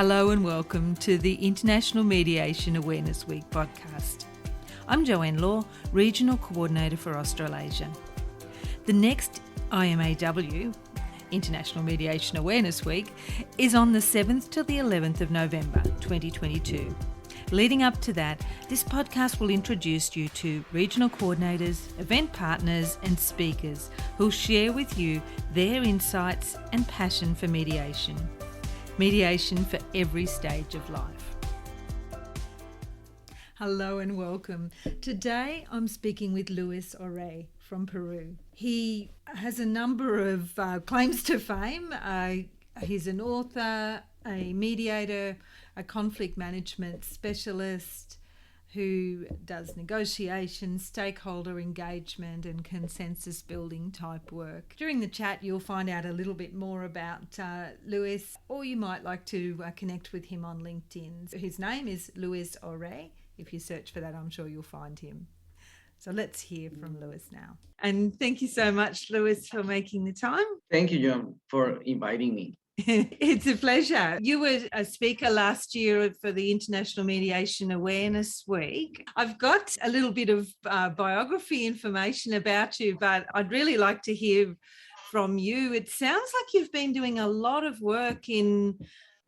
Hello and welcome to the International Mediation Awareness Week podcast. I'm Joanne Law, Regional Coordinator for Australasia. The next IMAW, International Mediation Awareness Week, is on the 7th till the 11th of November 2022. Leading up to that, this podcast will introduce you to regional coordinators, event partners and speakers who'll share with you their insights and passion for mediation. Mediation for every stage of life. Hello and welcome. Today I'm speaking with Luis Orey from Peru. He has a number of claims to fame. He's an author, a mediator, a conflict management specialist who does negotiation, stakeholder engagement and consensus building type work. During the chat, you'll find out a little bit more about Luis, or you might like to connect with him on LinkedIn. His name is Luis Orey. If you search for that, I'm sure you'll find him. So let's hear from Luis now. And thank you so much, Luis, for making the time. Thank you, John, for inviting me. It's a pleasure. You were a speaker last year for the International Mediation Awareness Week. I've got a little bit of biography information about you, but I'd really like to hear from you. It sounds like you've been doing a lot of work in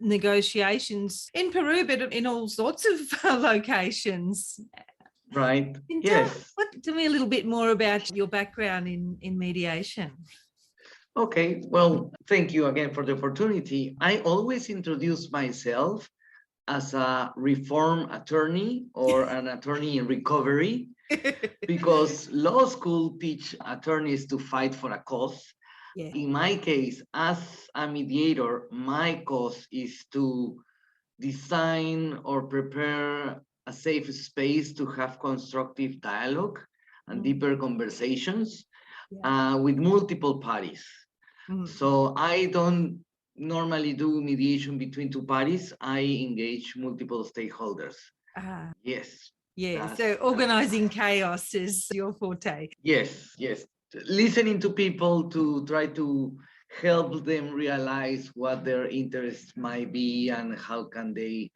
negotiations in Peru, but in all sorts of locations. Right. Tell me a little bit more about your background in mediation. Okay, well, thank you again for the opportunity. I always introduce myself as a reform attorney or an attorney in recovery because law school teach attorneys to fight for a cause. Yeah. In my case, as a mediator, my cause is to design or prepare a safe space to have constructive dialogue and deeper conversations with multiple parties. So I don't normally do mediation between two parties. I engage multiple stakeholders. Yes. Yeah, so organizing chaos is your forte. Yes. Listening to people to try to help them realize what their interests might be and how can they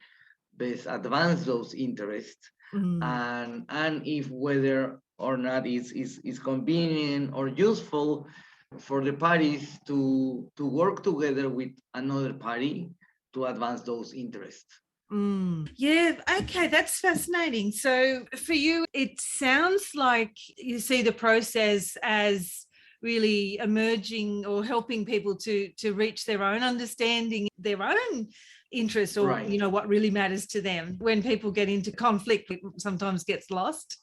best advance those interests. And if whether or not is convenient or useful for the parties to work together with another party to advance those interests. Yeah, okay, that's fascinating. So for you, it sounds like you see the process as really emerging or helping people to reach their own understanding, their own interests, or right. What really matters to them. When people get into conflict, it sometimes gets lost.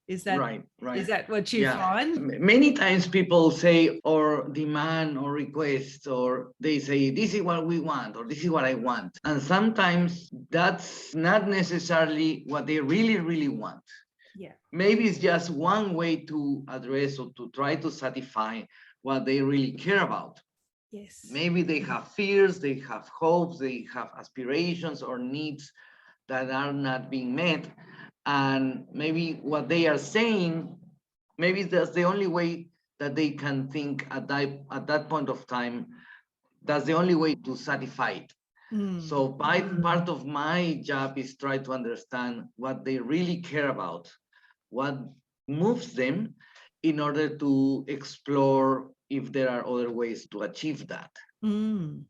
Is that right? Is that what you find? Many times people say or demand or request, or they say, this is what we want, or this is what I want. And sometimes that's not necessarily what they really, really want. Yeah. Maybe it's just one way to address or to try to satisfy what they really care about. Yes. Maybe they have fears, they have hopes, they have aspirations or needs that are not being met. And maybe what they are saying, maybe that's the only way that they can think at that point of time. That's the only way to satisfy it. So part of my job is try to understand what they really care about, what moves them, in order to explore if there are other ways to achieve that. And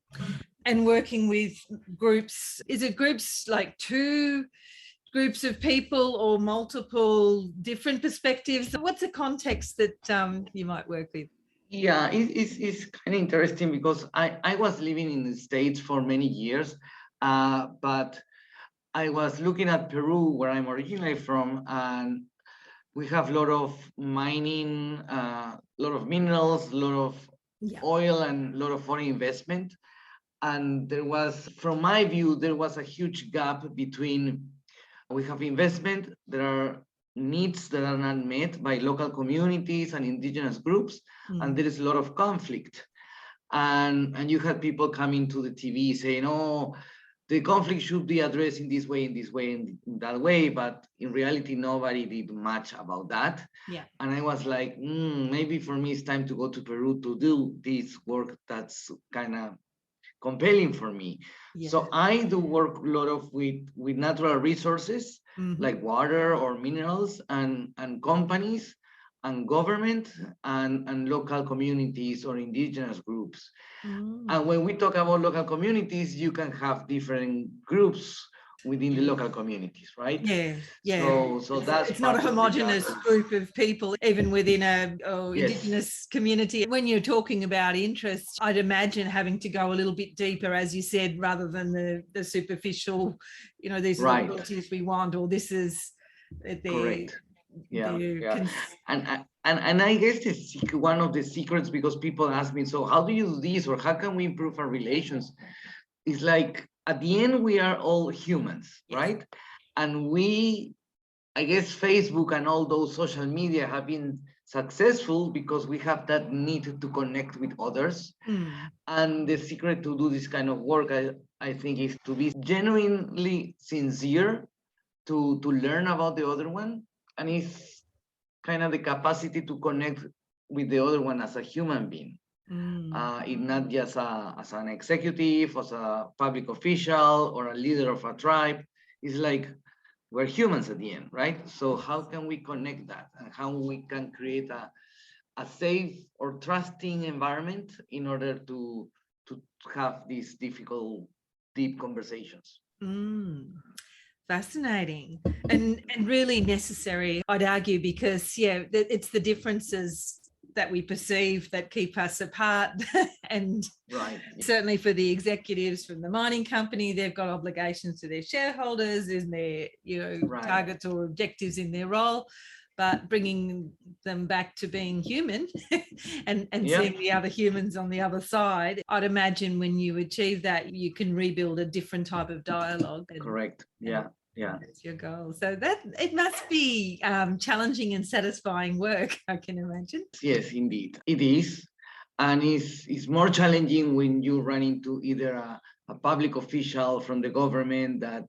working with groups, is it groups like two groups of people or multiple different perspectives? What's the context that you might work with? Yeah, it's kind of interesting because I was living in the States for many years, but I was looking at Peru, where I'm originally from, and we have a lot of mining, a lot of minerals, a lot of oil, and a lot of foreign investment. And there was, from my view, there was a huge gap between we have investment, there are needs that are not met by local communities and indigenous groups, and there is a lot of conflict. And you had people coming to the TV saying, oh, the conflict should be addressed in this way, in that way, but in reality, nobody did much about that. Yeah. And I was like, maybe for me, it's time to go to Peru to do this work that's kind of compelling for me. Yeah. So I do work a lot of with natural resources like water or minerals, and companies and government and local communities or indigenous groups. And when we talk about local communities, you can have different groups within the local communities, right? Yeah, yeah. So that's it's not a part of the homogenous job. group of people, even within a Yes. Indigenous community. When you're talking about interests, I'd imagine having to go a little bit deeper, as you said, rather than the superficial, you know, these are the Right. royalties we want, or this is Correct. Yeah, their and I guess one of the secrets, because people ask me, so how do you do this, or how can we improve our relations? It's like at the end we are all humans, Yes. right? And we, I guess Facebook and all those social media have been successful because we have that need to connect with others. And the secret to do this kind of work, I think, is to be genuinely sincere, to learn about the other one, and it's kind of the capacity to connect with the other one as a human being. It's not just as an executive, as a public official, or a leader of a tribe. It's like we're humans at the end, right? So how can we connect that, and how we can create a safe or trusting environment in order to have these difficult, deep conversations? Fascinating and really necessary, I'd argue, because it's the differences that we perceive that keep us apart. And right. Certainly for the executives from the mining company, they've got obligations to their shareholders in their Right. targets or objectives in their role, but bringing them back to being human and seeing the other humans on the other side. I'd imagine when you achieve that, you can rebuild a different type of dialogue. Correct. Yeah. That's your goal. So that it must be challenging and satisfying work, I can imagine. Yes, indeed. It is. And it's more challenging when you run into either a public official from the government that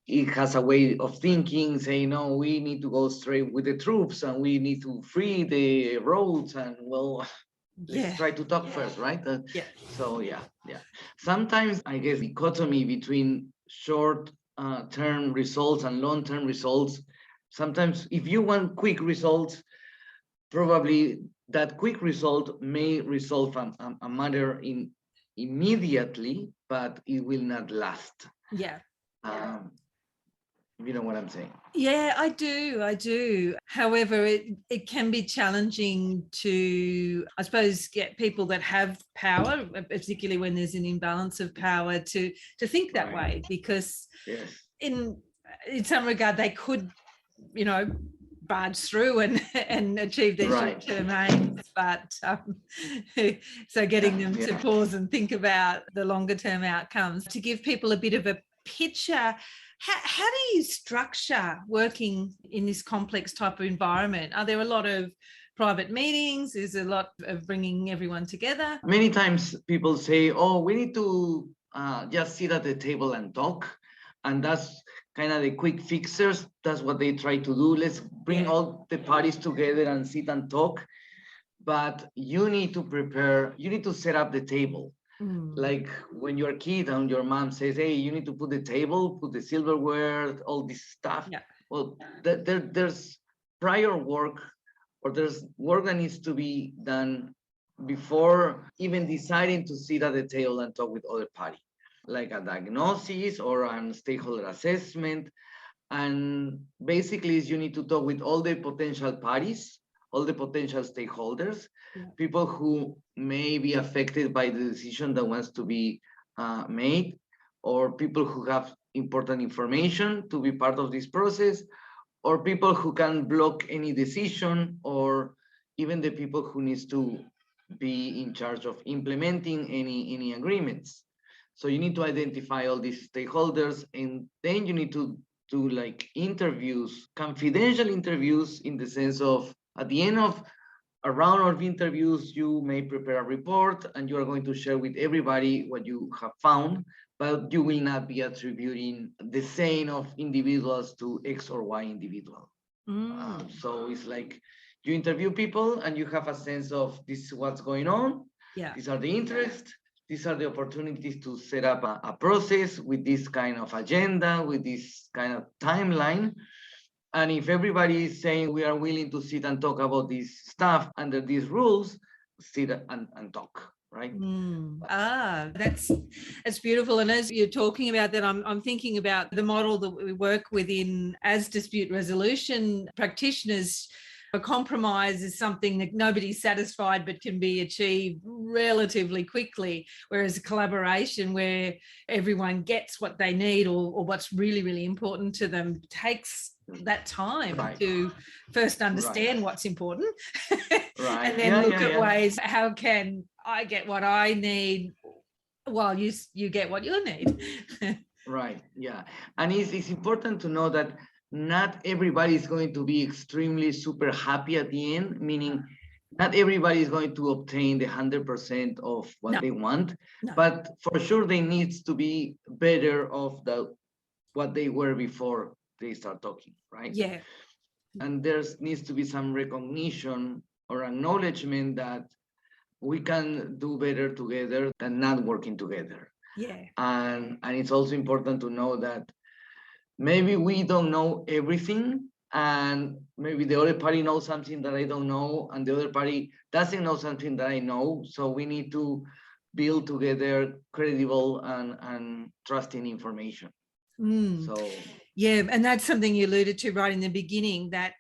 it has a way of thinking, saying, no, we need to go straight with the troops and we need to free the roads, and let's try to talk first, right? So sometimes I guess dichotomy between short term results and long-term results. Sometimes if you want quick results, probably that quick result may resolve a matter immediately, but it will not last. You know what I'm saying? Yeah, I do. However, it can be challenging to, I suppose, get people that have power, particularly when there's an imbalance of power, to think that way, because in some regard they could, barge through and achieve their short-term aims, but so getting them to pause and think about the longer-term outcomes. To give people a bit of a picture, how do you structure working in this complex type of environment? Are there a lot of private meetings? Is there a lot of bringing everyone together? Many times people say, oh, we need to just sit at the table and talk. And that's kind of the quick fixers. That's what they try to do. Let's bring all the parties together and sit and talk. But you need to prepare, you need to set up the table. Like when you're a kid and your mom says, hey, you need to put the table, put the silverware, all this stuff. Well, there's prior work, or there's work that needs to be done before even deciding to sit at the table and talk with other parties, like a diagnosis or a stakeholder assessment. And basically you need to talk with all the potential parties, all the potential stakeholders, people who may be affected by the decision that wants to be made, or people who have important information to be part of this process, or people who can block any decision, or even the people who needs to be in charge of implementing any agreements. So you need to identify all these stakeholders, and then you need to do like interviews, confidential interviews, in the sense of at the end of a round of interviews, you may prepare a report and you are going to share with everybody what you have found, but you will not be attributing the same of individuals to X or Y individual. So it's like you interview people and you have a sense of this is what's going on. These are the interests. these are the opportunities to set up a process with this kind of agenda, with this kind of timeline. And if everybody is saying we are willing to sit and talk about this stuff under these rules, sit and talk, right? That's beautiful. And as you're talking about that, I'm thinking about the model that we work within as dispute resolution practitioners. A compromise is something that nobody's satisfied but can be achieved relatively quickly, whereas a collaboration where everyone gets what they need or what's really, really important to them takes that time to first understand what's important and then look at ways, how can I get what I need while you get what you need. Right, yeah. And it's important to know that not everybody is going to be extremely super happy at the end, meaning not everybody is going to obtain the 100% of what they want, but for sure they need to be better of what they were before they start talking, right? Yeah. And there needs to be some recognition or acknowledgement that we can do better together than not working together. Yeah. And it's also important to know that maybe we don't know everything, and maybe the other party knows something that I don't know, and the other party doesn't know something that I know. So we need to build together credible and trusting information. So yeah, and that's something you alluded to right in the beginning, that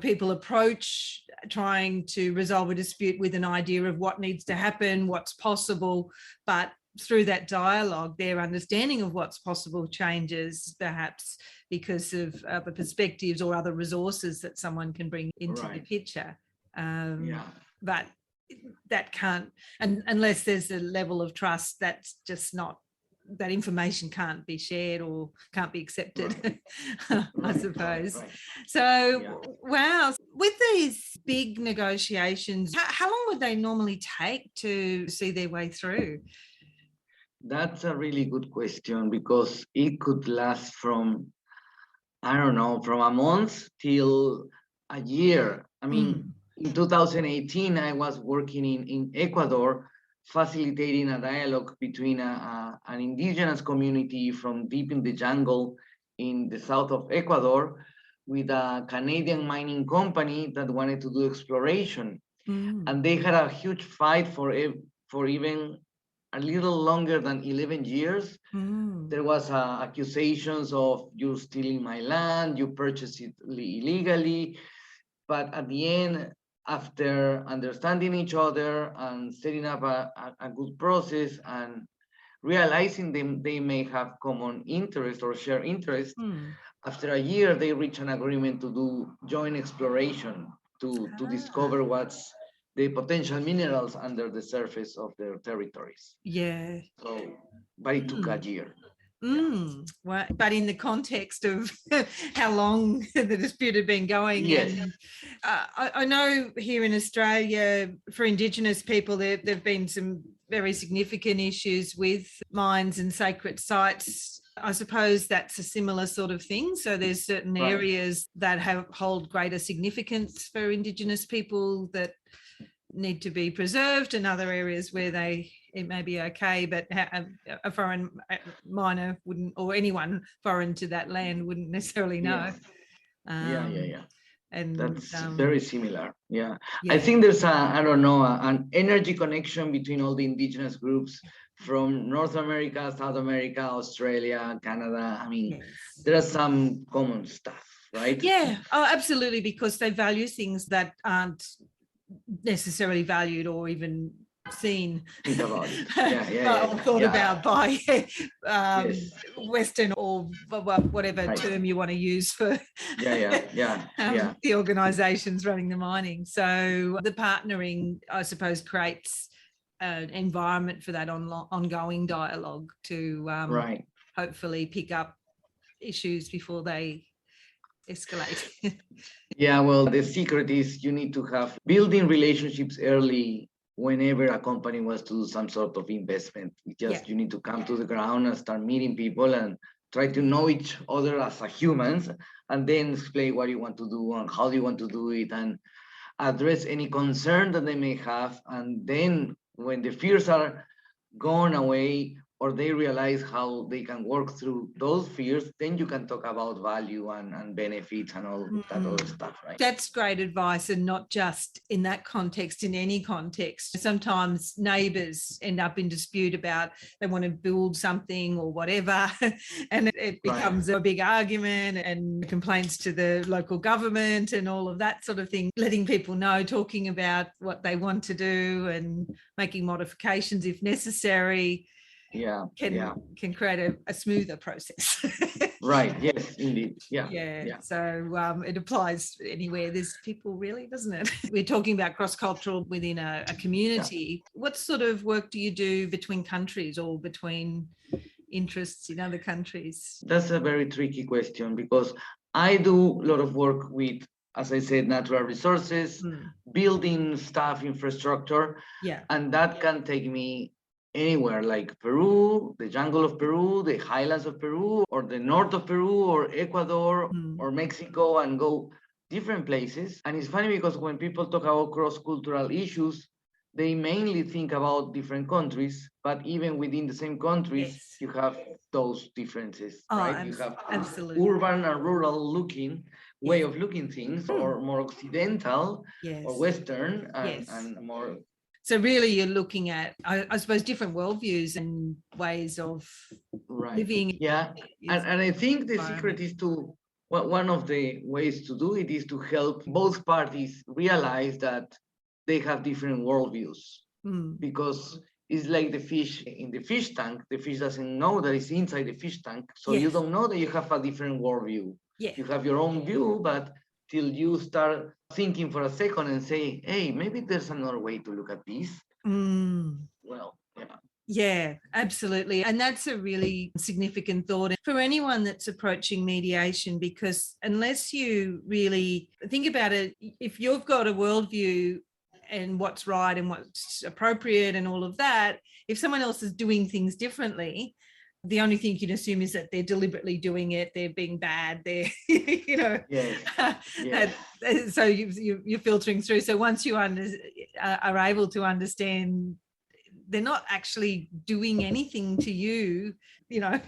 people approach trying to resolve a dispute with an idea of what needs to happen, what's possible, but through that dialogue, their understanding of what's possible changes, perhaps because of other perspectives or other resources that someone can bring into the picture. But that can't, and unless there's a level of trust, that's just not, that information can't be shared or can't be accepted, I suppose. So, wow. With these big negotiations, how long would they normally take to see their way through? That's a really good question, because it could last from, I don't know, from a month till a year. I mean, in 2018, I was working in Ecuador, facilitating a dialogue between an indigenous community from deep in the jungle in the south of Ecuador with a Canadian mining company that wanted to do exploration. And they had a huge fight for even a little longer than 11 years. There was accusations of you stealing my land, you purchased it illegally. But at the end, after understanding each other and setting up a good process and realizing they may have common interest or share interest, after a year, they reach an agreement to do joint exploration to discover what's the potential minerals under the surface of their territories. Yeah. So, but it took a year. Well, but in the context of how long the dispute had been going. Yes. And I know here in Australia, for Indigenous people, there have been some very significant issues with mines and sacred sites. I suppose that's a similar sort of thing. So there's certain areas that hold greater significance for Indigenous people that need to be preserved, and other areas where it may be okay, but a foreign miner wouldn't, or anyone foreign to that land wouldn't necessarily know. Yeah. And that's very similar. Yeah. I think there's an energy connection between all the indigenous groups from North America, South America, Australia, Canada. I mean, there's some common stuff, right? Yeah. Oh, absolutely, because they value things that aren't necessarily valued or even seen. Think about it. Or thought about by Western or whatever term you want to use for the organisations running the mining. So the partnering, I suppose, creates an environment for that ongoing dialogue to hopefully pick up issues before they escalate. Yeah, well, the secret is you need to have building relationships early whenever a company wants to do some sort of investment. You need to come to the ground and start meeting people and try to know each other as humans, and then explain what you want to do and how you want to do it, and address any concern that they may have. And then when the fears are gone away, or they realize how they can work through those fears, then you can talk about value and benefits and all that other stuff, right? That's great advice, and not just in that context, in any context. Sometimes neighbours end up in dispute about they want to build something or whatever, and it becomes a big argument and complaints to the local government and all of that sort of thing. Letting people know, talking about what they want to do and making modifications if necessary can create a smoother process. Right. Yes, indeed. So it applies anywhere there's people, really, doesn't it? We're talking about cross-cultural within a community. What sort of work do you do between countries or between interests in other countries? That's a very tricky question, because I do a lot of work with, as I said, natural resources, building stuff, infrastructure, and that can take me anywhere, like Peru, the jungle of Peru, the highlands of Peru, or the north of Peru, or Ecuador, or Mexico, and go different places. And it's funny because when people talk about cross-cultural issues, they mainly think about different countries, but even within the same countries, you have those differences, right? You have urban and rural looking way of looking things, or more occidental or Western, and more. So really you're looking at, I suppose, different worldviews and ways of living. Yeah, and I think the secret is to, one of the ways to do it is to help both parties realize that they have different worldviews, because it's like the fish in the fish tank. The fish doesn't know that it's inside the fish tank, so you don't know that you have a different worldview. You have your own view, but till you start thinking for a second and say, hey, maybe there's another way to look at this. Yeah, absolutely. And that's a really significant thought for anyone that's approaching mediation, because unless you really think about it, if you've got a worldview and what's right and what's appropriate and all of that, if someone else is doing things differently, the only thing you can assume is that they're deliberately doing it, they're being bad, they're, so you're filtering through. So once you are able to understand they're not actually doing anything to you, Yeah.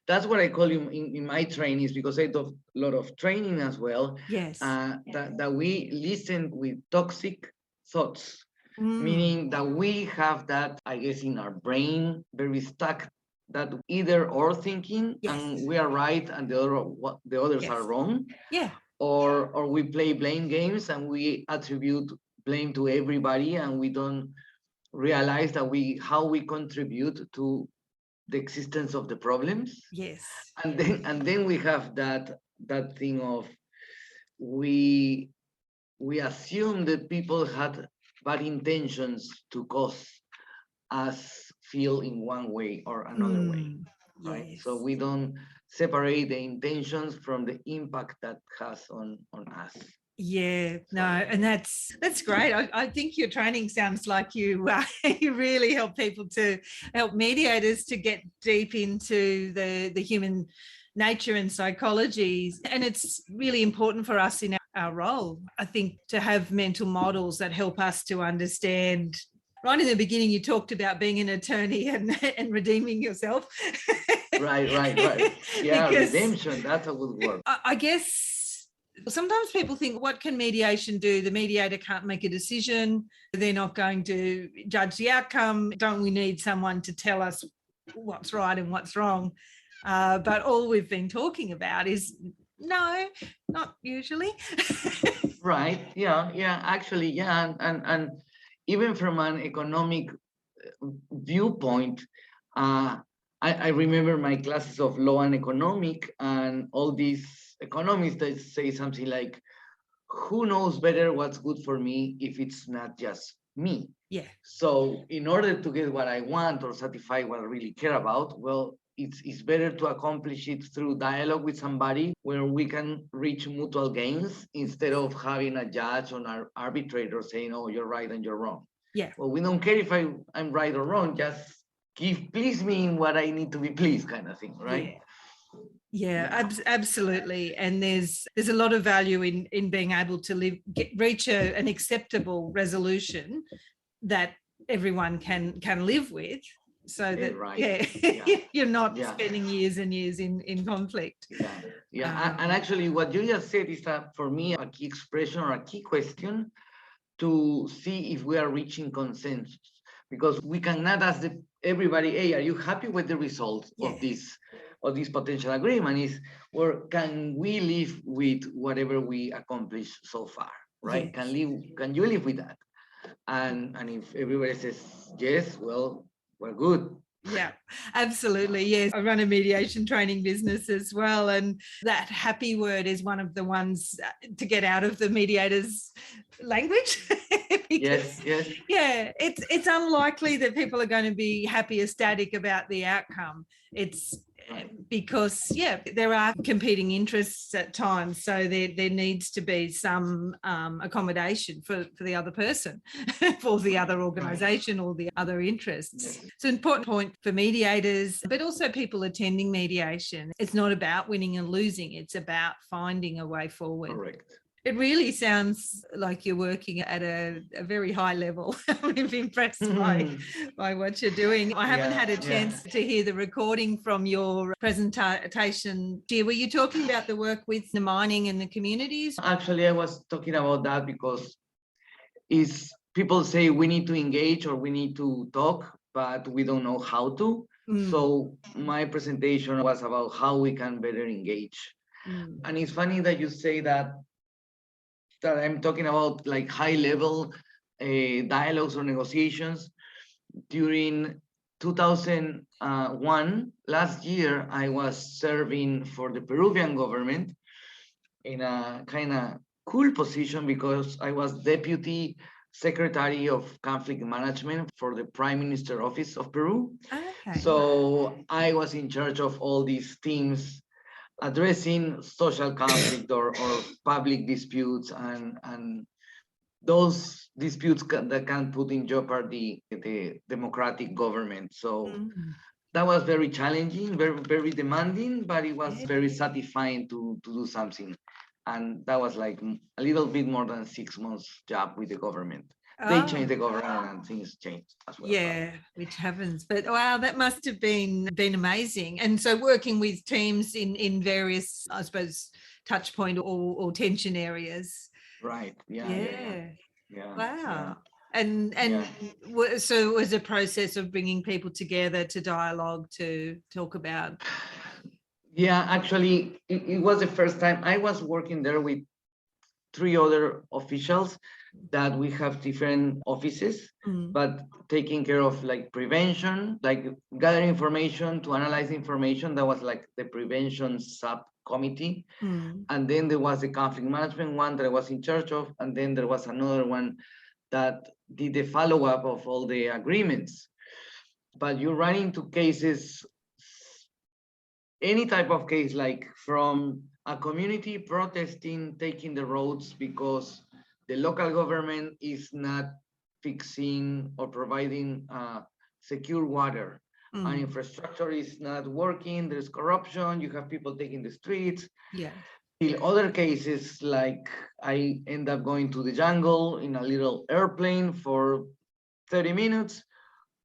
That's what I call you in my trainings, because I do a lot of training as well. Yes. That we listen with toxic thoughts. Meaning that we have that, I guess, in our brain, very stuck, that either or thinking, and we are right and the others are wrong. Or we play blame games and we attribute blame to everybody, and we don't realize that how we contribute to the existence of the problems. And then we have that thing of we assume that people had bad intentions to cause us feel in one way or another way, right? So we don't separate the intentions from the impact that has on us. And that's great. I think your training sounds like you really help people to help mediators to get deep into the human nature and psychology, and it's really important for us in our role, I think, to have mental models that help us to understand. Right in the beginning, you talked about being an attorney and redeeming yourself. Right. Yeah, because redemption, that's a good word. I guess sometimes people think, what can mediation do? The mediator can't make a decision. They're not going to judge the outcome. Don't we need someone to tell us what's right and what's wrong? But all we've been talking about is no, not usually. Right. Actually, and even from an economic viewpoint, I remember my classes of law and economic, and all these economists that say something like, who knows better what's good for me if it's not just me? So in order to get what I want or satisfy what I really care about, well, it's better to accomplish it through dialogue with somebody where we can reach mutual gains, instead of having a judge or an arbitrator saying, oh, you're right and you're wrong. Well, we don't care if I'm right or wrong, just please me in what I need to be pleased, kind of thing, right? Absolutely. And there's a lot of value in being able to reach an acceptable resolution that everyone can live with, so that right. you're not Yeah. spending years and years in conflict. Yeah. And actually what you just said is that for me a key expression or a key question to see if we are reaching consensus, because we cannot ask everybody, hey, are you happy with the results of this potential agreement? Is, or can we live with whatever we accomplished so far, right? Yes. Can you live with that? And if everybody says yes, well, we're good. Yeah, absolutely. Yes, I run a mediation training business as well, and that happy word is one of the ones to get out of the mediator's language. Because, Yes. yeah, it's unlikely that people are going to be happy, ecstatic about the outcome. It's because there are competing interests at times, so there needs to be some accommodation for the other person, for the other organisation or the other interests. It's an important point for mediators, but also people attending mediation. It's not about winning and losing, it's about finding a way forward. Correct. It really sounds like you're working at a very high level. I'm impressed by what you're doing. I haven't had a chance to hear the recording from your presentation. Were you talking about the work with the mining and the communities? Actually, I was talking about that because people say we need to engage or we need to talk, but we don't know how to. So my presentation was about how we can better engage. And it's funny that you say that I'm talking about like high level dialogues or negotiations. During 2001, last year, I was serving for the Peruvian government in a kind of cool position because I was Deputy Secretary of Conflict Management for the Prime Minister Office of Peru. Okay. So I was in charge of all these teams addressing social conflict or public disputes and those disputes that can put in jeopardy the democratic government. So that was very challenging, very demanding, but it was very satisfying to do something. And that was like a little bit more than 6 months job with the government. They changed the government and things changed as well. Yeah, which happens. But wow, that must have been amazing. And so working with teams in various, I suppose, touch point or tension areas. Right. Yeah. Wow. Yeah. And so it was a process of bringing people together to dialogue, to talk about. Yeah, actually, it was the first time I was working there with 3 other officials that we have different offices, but taking care of like prevention, like gathering information to analyze information. That was like the prevention subcommittee. And then there was the conflict management one that I was in charge of. And then there was another one that did the follow-up of all the agreements. But you run into cases, any type of case, like from a community protesting, taking the roads because the local government is not fixing or providing secure water. And infrastructure is not working, there's corruption, you have people taking the streets. In other cases, like I end up going to the jungle in a little airplane for 30 minutes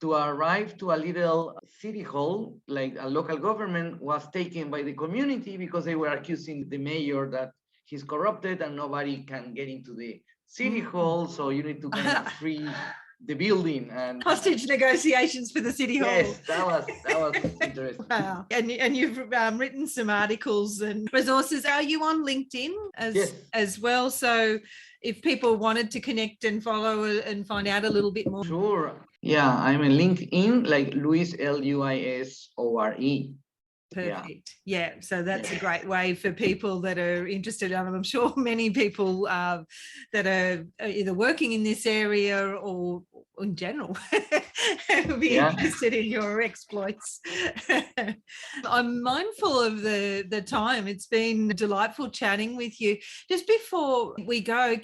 to arrive to a little city hall, like a local government was taken by the community because they were accusing the mayor that he's corrupted and nobody can get into the city hall. So you need to kind of free the building and hostage negotiations for the city hall. Yes, that was interesting. Wow. And you've written some articles and resources. Are you on LinkedIn as well? So if people wanted to connect and follow and find out a little bit more. Sure. Yeah, I'm in LinkedIn, like Luis, Luisore. Perfect. Yeah. So that's a great way for people that are interested. I'm sure many people that are either working in this area or in general will be interested in your exploits. I'm mindful of the time. It's been delightful chatting with you. Just before we go,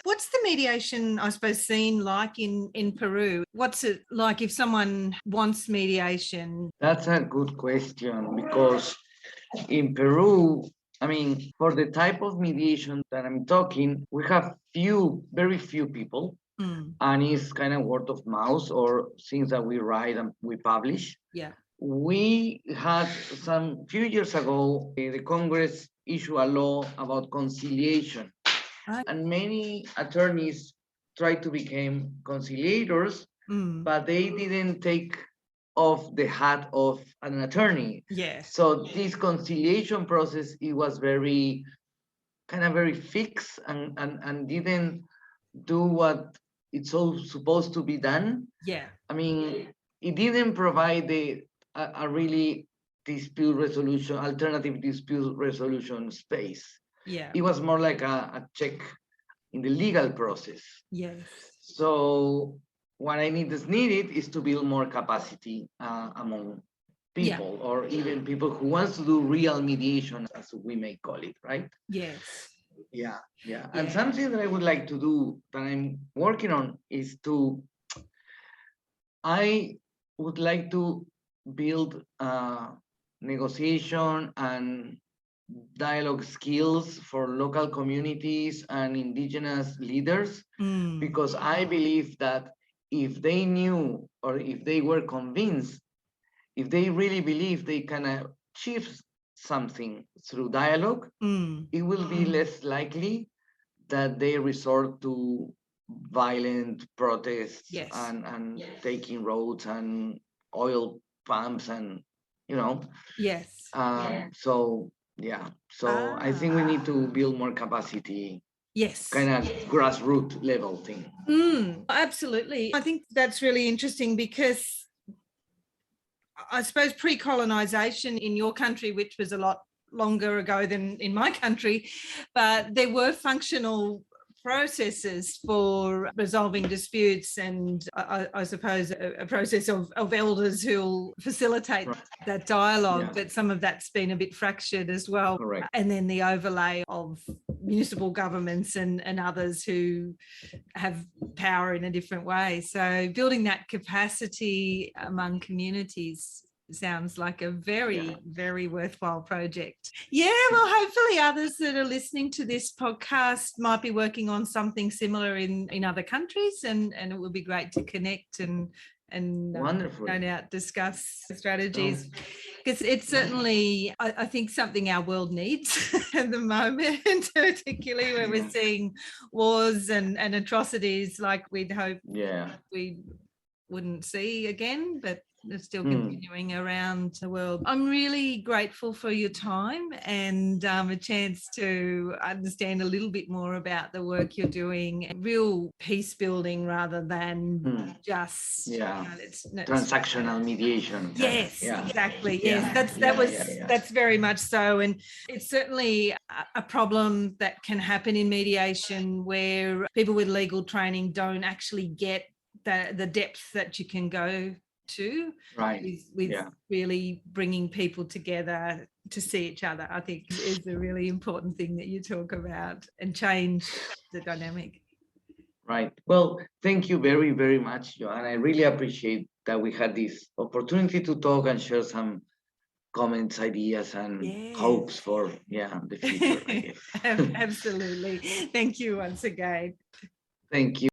what's the mediation, I suppose, scene like in Peru? What's it like if someone wants mediation? That's a good question, because in Peru, I mean, for the type of mediation that I'm talking, we have very few people and it's kind of word of mouth or things that we write and we publish. Yeah. We had few years ago, the Congress issued a law about conciliation, and many attorneys tried to become conciliators, but they didn't take off the hat of an attorney. Yes. So this conciliation process, it was very fixed and didn't do what it's all supposed to be done. Yeah. I mean, it didn't provide a really alternative dispute resolution space. Yeah. It was more like a check in the legal process. Yes. So what is needed is to build more capacity among people, or even people who wants to do real mediation, as we may call it, right? Yes. Yeah. And something that I would like to do, that I'm working on, is I would like to build negotiation and dialogue skills for local communities and indigenous leaders, because I believe that if they knew, or if they were convinced, if they really believe they can achieve something through dialogue, it will be less likely that they resort to violent protests and taking roads and oil pumps and, Yes. So I think we need to build more capacity. Yes. Kind of grassroots level thing. Absolutely. I think that's really interesting, because I suppose pre-colonization in your country, which was a lot longer ago than in my country, but there were functional processes for resolving disputes, and I suppose a process of elders who'll facilitate that dialogue, but some of that's been a bit fractured as well. Correct. And then the overlay of municipal governments and others who have power in a different way. So building that capacity among communities sounds like a very, very worthwhile project. Yeah, well, hopefully others that are listening to this podcast might be working on something similar in other countries, and it would be great to connect and Wonderful. no doubt discuss strategies, because it's certainly, I think, something our world needs at the moment, particularly when we're seeing wars and atrocities like we'd hope we wouldn't see again, but they're still continuing around the world. I'm really grateful for your time and a chance to understand a little bit more about the work you're doing, real peace building rather than just transactional mediation. Yes, exactly. Yes, that's very much so. And it's certainly a problem that can happen in mediation, where people with legal training don't actually get the depth that you can go to with really bringing people together to see each other. I think is a really important thing that you talk about, and change the dynamic. Right. Well, thank you very, very much, Joanna. I really appreciate that we had this opportunity to talk and share some comments, ideas, and hopes for the future. I guess. Absolutely. Thank you once again. Thank you.